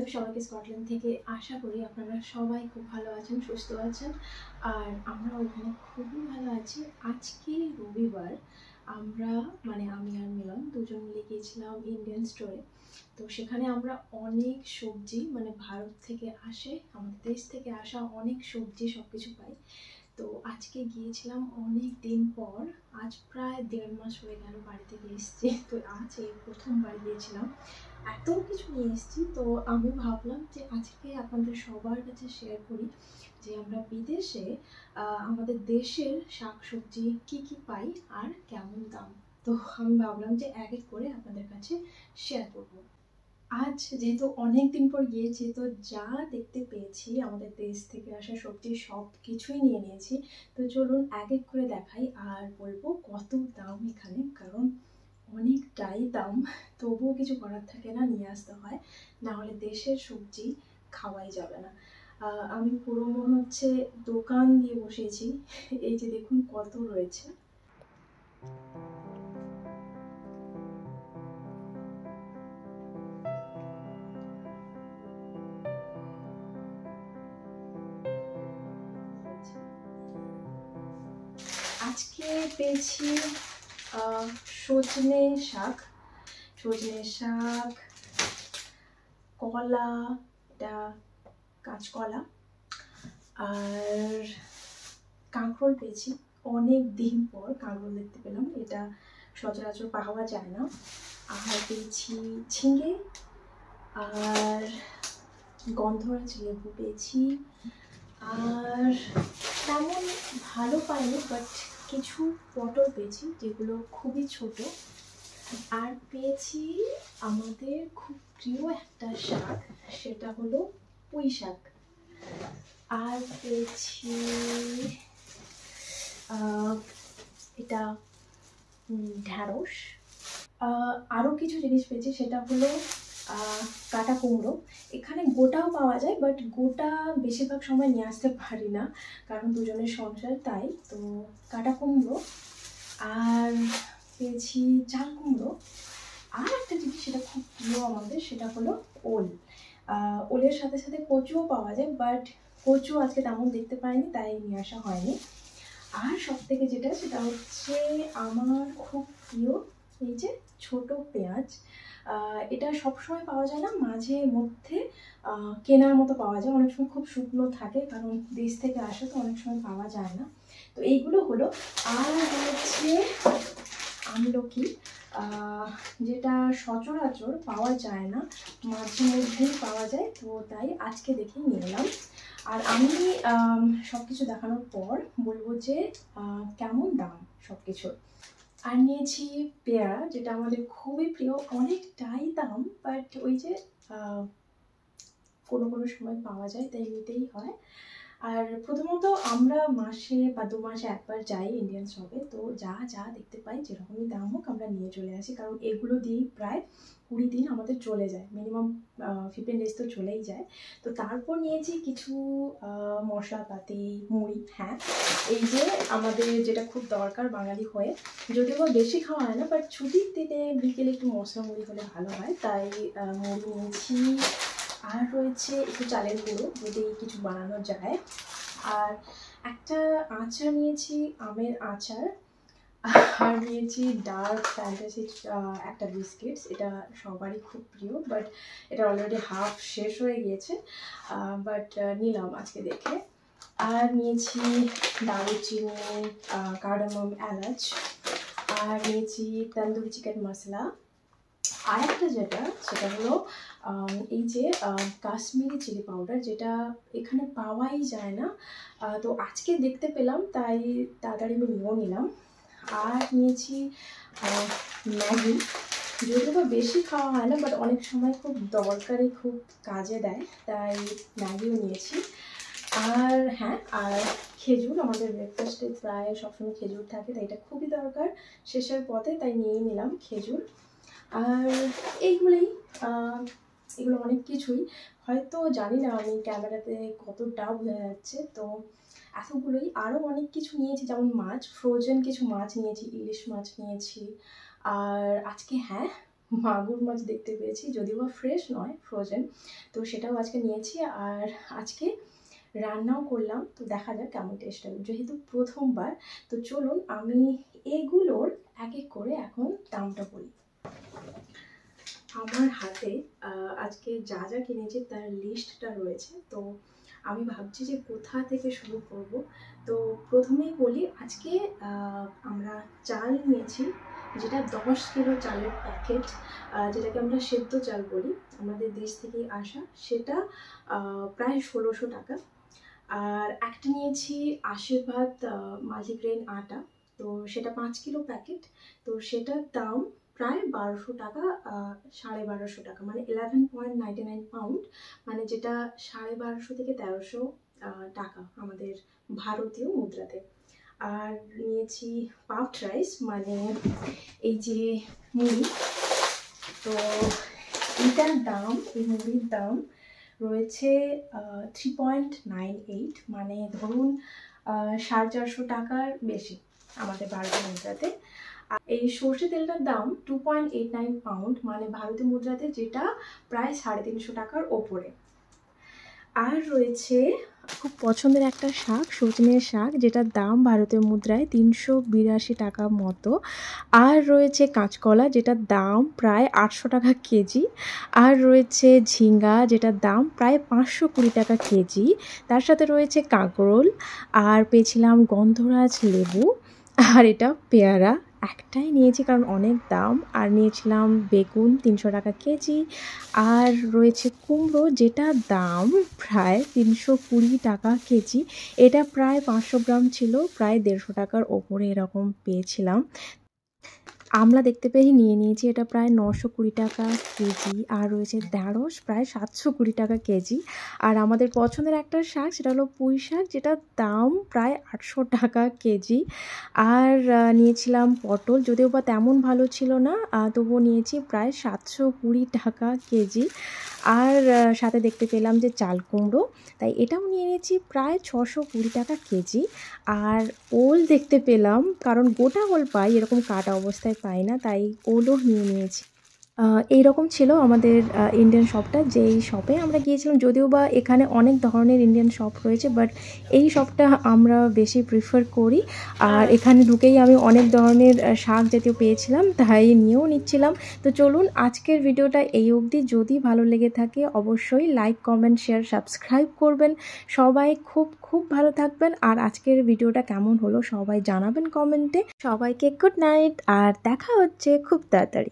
আপনাদের সবাইকে স্কটল্যান্ড থেকে। আশা করি আপনারা সবাই খুব ভালো আছেন, সুস্থ আছেন, আর আমরা ওখানে খুবই ভালো আছি। আজকে রবিবার আমরা আমি আর মিলন দুজন মিলে গিয়েছিলাম ইন্ডিয়ান স্টোরে। তো সেখানে আমরা অনেক সবজি ভারত থেকে আসে, আমাদের দেশ থেকে আসা অনেক সবজি সব কিছু পাই। তো আজকে গিয়েছিলাম অনেক দিন পর, আজ প্রায় 1.5 মাস হয়ে গেল বাড়ি থেকে এসেছি। তো আজ এই প্রথমবার গিয়েছিলাম, এত কিছু নিয়ে এসেছি। তো আমি ভাবলাম যে আজকে আপনাদের সবার কাছে শেয়ার করি যে আমরা বিদেশে আমাদের দেশের শাকসবজি কি কি পাই আর কেমন দাম। তো আমি ভাবলাম যে এক এক করে আপনাদের কাছে শেয়ার করবো। আজ যেহেতু অনেক দিন পর গিয়েছি, তো যা দেখতে পেয়েছি আমাদের দেশ থেকে আসা সবজি সব কিছুই নিয়ে নিয়েছি। তো চলুন এক এক করে দেখাই আর বলবো কত দাম এখানে, কারণ অনেকটাই দাম। তবুও কিছু করার থাকে না, নিয়ে আসতে হয়, না হলে দেশের সবজি খাওয়াই যাবে না। আমি পুরো মনে হচ্ছে দোকান দিয়ে বসেছি। এই যে দেখুন কত রয়েছে। আজকে পেয়েছি সজনে শাক, কলা, এটা কাঁচকলা, আর কাঁকরোল পেয়েছি। অনেক দিন পর কাঁকরোল দেখতে পেলাম, এটা সচরাচর পাওয়া যায় না। আর পেয়েছি ঝিঙে, আর গন্ধরাজ লেবু পেয়েছি। আর তেমন ভালো পাইনি, বাট কিছু পটল পেয়েছি যেগুলো খুবই ছোট। আর পেয়েছি আমাদের খুব প্রিয় একটা শাক, সেটা হলো পুঁই শাক। আর পেয়েছি এটা ঢ্যাঁড়স। আরও কিছু জিনিস পেয়েছি, সেটা হলো কাটা কুমড়ো। এখানে গোটাও পাওয়া যায়, বাট গোটা বেশিরভাগ সময় নিয়ে আসতে পারি না, কারণ দুজনের সংসার, তাই। তো কাটা কুমড়ো, আর পেয়েছি চাল কুমড়ো। আর একটা জিনিস সেটা খুব প্রিয় আমাদের, সেটা হলো ওল। ওলের সাথে সাথে কচুও পাওয়া যায়, বাট কচু আজকে তেমন দেখতে পাইনি, তাই নিয়ে আসা হয়নি। আর সব থেকে যেটা, সেটা হচ্ছে আমার খুব প্রিয় এই যে ছোট পেঁয়াজ। এটা সবসময় পাওয়া যায় না, মাঝে মধ্যে কেনার মতো পাওয়া যায়। অনেক সময় খুব শুকনো থাকে, কারণ দেশ থেকে আসে, তো অনেক সময় পাওয়া যায় না। তো এইগুলো হলো। আর হচ্ছে আমলকি, যেটা সচরাচর পাওয়া যায় না, মাঝে মধ্যেই পাওয়া যায়, তো তাই আজকে দেখেই নিয়ে এলাম। আর আমি সব কিছু দেখানোর পর বলবো যে কেমন দাম সব কিছুর। আর নিয়েছি পেয়ারা, যেটা আমাদের খুবই প্রিয়, অনেকটাই দাম, বাট ওই যে কোনো কোনো সময় পাওয়া যায়, তাই নিতেই হয়। আর প্রথমত আমরা মাসে বা 2 মাসে একবার যাই ইন্ডিয়ান শপে, তো যা যা দেখতে পাই যেরকমই দাম হোক আমরা নিয়ে চলে আসি, কারণ এগুলো দিয়েই প্রায় 20 দিন আমাদের চলে যায়, মিনিমাম 15 ডেজ তো চলেই যায়। তো তারপর নিয়েছি কিছু মশলাপাতি, মুড়ি। হ্যাঁ, এই যে আমাদের যেটা খুব দরকার বাঙালি হয়ে, যদিও বা বেশি খাওয়া হয় না, বাট ছুটির দিনে বিকেলে একটু মশলা মুড়ি হলে ভালো হয়, তাই মুড়ি নিয়েছি। আর রয়েছে একটু চালের গুঁড়ো, যদি কিছু বানানো যায়। আর একটা আচার নিয়েছি, আমের আচার। আর নিয়েছি ডার্ক ফ্যান্টাসি একটা বিস্কিটস, এটা সবারই খুব প্রিয়, বাট এটা অলরেডি হাফ শেষ হয়ে গিয়েছে, বাট নিলাম আজকে দেখে। আর নিয়েছি দারুচিনি, কার্ডামম, এলাচ। আর নিয়েছি তন্দুরি চিকেন মশলা। আর একটা যেটা, সেটা হলো এই যে কাশ্মীরি চিলি পাউডার, যেটা এখানে পাওয়াই যায় না, তো আজকে দেখতে পেলাম, তাই তাড়াতাড়ি আমি নিয়েও নিলাম। আর নিয়েছি ম্যাগি, যদিও বা বেশি খাওয়া হয় না, বাট অনেক সময় খুব দরকারি, খুব কাজে দেয়, তাই ম্যাগিও নিয়েছি। আর হ্যাঁ, আর খেজুর, আমাদের ব্রেকফাস্টে প্রায় সবসময় খেজুর থাকে, তাই এটা খুবই দরকার শেষের পথে, তাই নিয়েই নিলাম খেজুর। আর এইগুলোই, এগুলো অনেক কিছুই, হয়তো জানি না আমি ক্যামেরাতে কতটা বোঝা যাচ্ছে, তো এতগুলোই। আরও অনেক কিছু নিয়েছি, যেমন মাছ, ফ্রোজেন কিছু মাছ নিয়েছি, ইলিশ মাছ নিয়েছি। আর আজকে হ্যাঁ মাগুর মাছ দেখতে পেয়েছি, যদিও বা ফ্রেশ নয়, ফ্রোজেন। তো সেটাও আজকে নিয়েছি, আর আজকে রান্নাও করলাম। তো দেখা যাক কেমন টেস্ট হবে, যেহেতু প্রথমবার। তো চলুন আমি এগুলোর এক এক করে এখন দামটা বলি। আমার হাতে আজকে যা যা কিনেছি তার লিস্টটা রয়েছে। তো আমি ভাবছি যে কোথা থেকে শুরু করব। তো প্রথমেই বলি, আজকে আমরা চাল নিয়েছি, যেটা 10 কিলো চালের প্যাকেট, যেটাকে আমরা সেদ্ধ চাল বলি, আমাদের দেশ থেকেই আসা। সেটা প্রায় 1600 টাকা। আর একটা নিয়েছি আশীর্বাদ মাল্টিগ্রেন আটা, তো সেটা 5 কিলো প্যাকেট। তো সেটার দাম প্রায় 1200 টাকা, 1250 টাকা, মানে 11.99 পাউন্ড, মানে যেটা 1250 থেকে 1300 টাকা আমাদের ভারতীয় মুদ্রাতে। আর নিয়েছি পাফড রাইস, মানে এই যে মুড়ি। তো এইটার দাম, এই মুড়ির দাম রয়েছে 3.98, মানে ধরুন 450 টাকার বেশি আমাদের ভারতীয় মুদ্রাতে। আর এই সর্ষে তেলটার দাম 2.89 পাউন্ড, মানে ভারতীয় মুদ্রাতে যেটা প্রায় 350 টাকার ওপরে। আর রয়েছে খুব পছন্দের একটা শাক, সজনের শাক, যেটার দাম ভারতীয় মুদ্রায় 382 টাকা মতো। আর রয়েছে কাঁচকলা, যেটার দাম প্রায় 800 টাকা কেজি। আর রয়েছে ঝিঙ্গা, যেটার দাম প্রায় 520 টাকা কেজি। তার সাথে রয়েছে কাঁকরোল, আর পেয়েছিলাম গন্ধরাজ লেবু, আর এটা পেয়ারা। একটাই নিয়েছি কারণ অনেক দাম। আর নিয়েছিলাম বেগুন 300 টাকা কেজি। আর রয়েছে কুমড়ো, যেটার দাম প্রায় 320 টাকা কেজি। এটা প্রায় 500 গ্রাম ছিল, প্রায় 150 টাকার ওপরে এরকম পেয়েছিলাম। আমলা দেখতে পেয়ে নিয়ে নিয়েছি, এটা প্রায় 920 টাকা কেজি। আর রয়েছে ঢ্যাঁড়স, প্রায় 720 টাকা কেজি। আর আমাদের পছন্দের একটা শাক, সেটা হলো পুঁই শাক, যেটার দাম প্রায় 800 টাকা কেজি। আর নিয়েছিলাম পটল, যদিও বা তেমন ভালো ছিল না, তবুও নিয়েছি প্রায় 720 টাকা কেজি। আর সাথে দেখতে পেলাম যে চাল কুমড়ো, তাই এটাও নিয়ে নিয়েছি প্রায় 620 টাকা কেজি। আর ওল দেখতে পেলাম, কারণ গোটা ওল পাই, এরকম কাটা অবস্থায় পাই না, তাই ওলও নিয়ে নিয়েছি। এইরকম ছিল আমাদের ইন্ডিয়ান শপটা, যেই শপে আমরা গিয়েছিলাম। যদিও বা এখানে অনেক ধরনের ইন্ডিয়ান শপ রয়েছে, বাট এই শপটা আমরা বেশি প্রিফার করি। আর এখানে ঢুকেই আমি অনেক ধরনের শাক জাতীয় পেয়েছিলাম, তাই নিয়েও নিচ্ছিলাম। তো চলুন আজকের ভিডিওটা এই অবধি। যদি ভালো লেগে থাকে অবশ্যই লাইক, কমেন্ট, শেয়ার, সাবস্ক্রাইব করবেন। সবাই খুব খুব ভালো থাকবেন। আর আজকের ভিডিওটা কেমন হলো সবাই জানাবেন কমেন্টে। সবাইকে গুড নাইট, আর দেখা হচ্ছে খুব তাড়াতাড়ি।